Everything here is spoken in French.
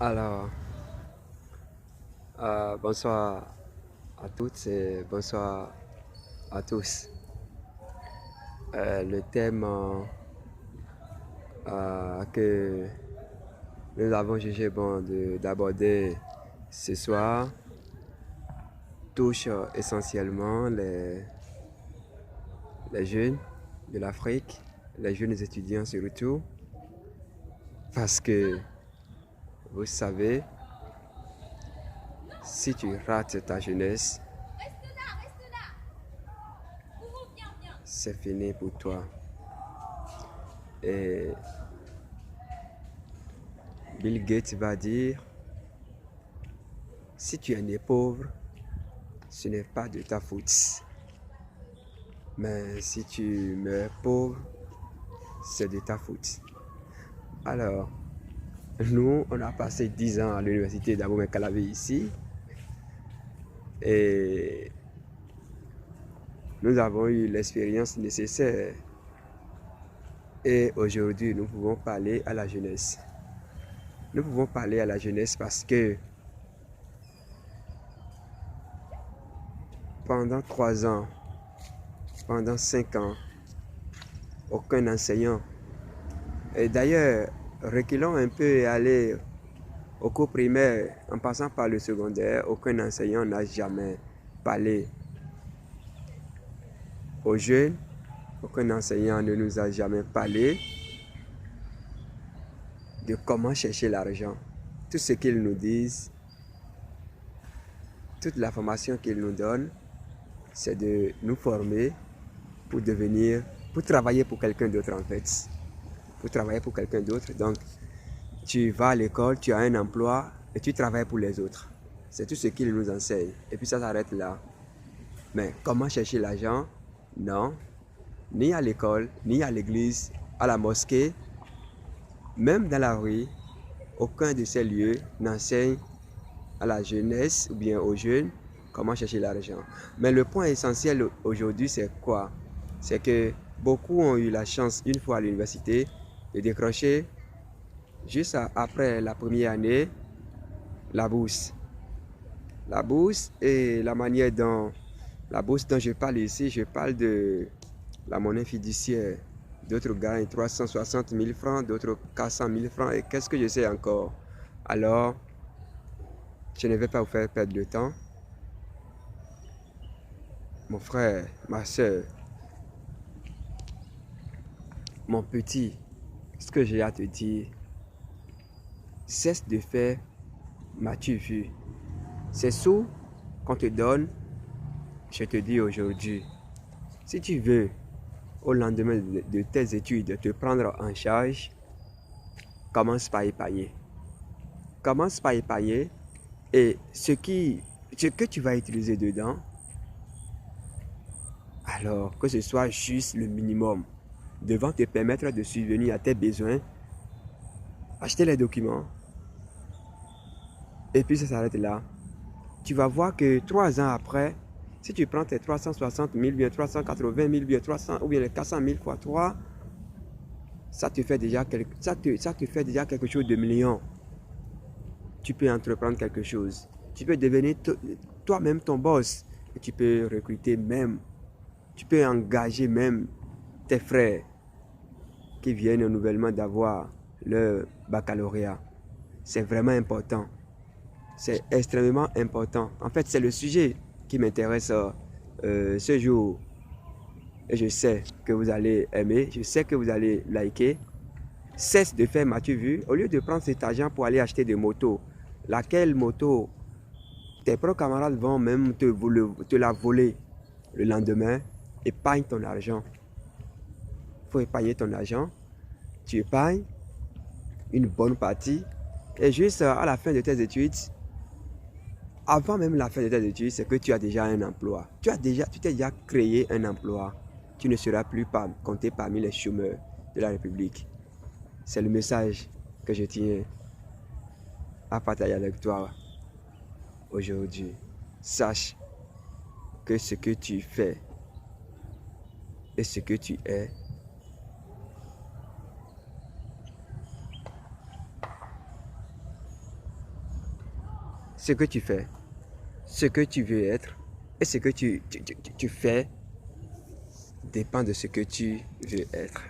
Alors, bonsoir à toutes et bonsoir à tous. Le thème que nous avons jugé bon d'aborder ce soir touche essentiellement les jeunes de l'Afrique, les jeunes étudiants surtout, parce que vous savez, si tu rates ta jeunesse, c'est fini pour toi. Et Bill Gates va dire, si tu es né pauvre, ce n'est pas de ta faute. Mais si tu meurs pauvre, c'est de ta faute. Alors, nous, on a passé 10 ans à l'université d'Abomey-Calavi ici. Et nous avons eu l'expérience nécessaire. Et aujourd'hui, nous pouvons parler à la jeunesse. Nous pouvons parler à la jeunesse parce que pendant 3 ans, pendant 5 ans, aucun enseignant. Et d'ailleurs, reculons un peu et allez au cours primaire, en passant par le secondaire, aucun enseignant n'a jamais parlé aux jeunes. Aucun enseignant ne nous a jamais parlé de comment chercher l'argent. Tout ce qu'ils nous disent, toute la formation qu'ils nous donnent, c'est de nous former pour travailler pour quelqu'un d'autre en fait. Pour travailler pour quelqu'un d'autre. Donc, tu vas à l'école, tu as un emploi et tu travailles pour les autres. C'est tout ce qu'ils nous enseignent. Et puis ça s'arrête là. Mais comment chercher l'argent? Non. Ni à l'école, ni à l'église, à la mosquée, même dans la rue, aucun de ces lieux n'enseigne à la jeunesse ou bien aux jeunes comment chercher l'argent. Mais le point essentiel aujourd'hui, c'est quoi? C'est que beaucoup ont eu la chance, une fois à l'université, de décrocher juste après la première année, la bourse. La bourse et la manière dont la bourse dont je parle ici, je parle de la monnaie fiduciaire. D'autres gagnent 360 000 francs, d'autres 400 000 francs et qu'est-ce que je sais encore. Alors, je ne vais pas vous faire perdre de temps. Mon frère, ma soeur, mon petit, ce que j'ai à te dire, cesse de faire m'as-tu vu. C'est sous qu'on te donne, je te dis aujourd'hui, si tu veux, au lendemain de tes études, te prendre en charge, commence par épargner. Commence par épargner et ce que tu vas utiliser dedans, alors que ce soit juste le minimum, devant te permettre de subvenir à tes besoins, acheter les documents, et puis ça s'arrête là. Tu vas voir que 3 ans après, si tu prends tes 360 000, bien 380 000, bien 300 ou bien les 400 000 fois 3, ça te fait déjà quelque chose de million. Tu peux entreprendre quelque chose. Tu peux devenir toi-même ton boss. Et tu peux recruter même. Tu peux engager même tes frères qui viennent nouvellement d'avoir leur baccalauréat. C'est vraiment important. C'est extrêmement important. En fait, c'est le sujet qui m'intéresse ce jour. Et je sais que vous allez aimer. Je sais que vous allez liker. Cesse de faire m'as-tu vu. Au lieu de prendre cet argent pour aller acheter des motos, laquelle moto tes propres camarades vont même te la voler le lendemain, épargne ton argent. Il faut épargner ton argent. Tu épargnes une bonne partie. Et juste à la fin de tes études, avant même la fin de tes études, c'est que tu as déjà un emploi. Tu t'es déjà créé un emploi. Tu ne seras plus compté parmi les chômeurs de la République. C'est le message que je tiens à partager avec toi aujourd'hui. Sache que ce que tu fais et ce que tu es ce que tu fais, ce que tu veux être et ce que tu fais dépend de ce que tu veux être.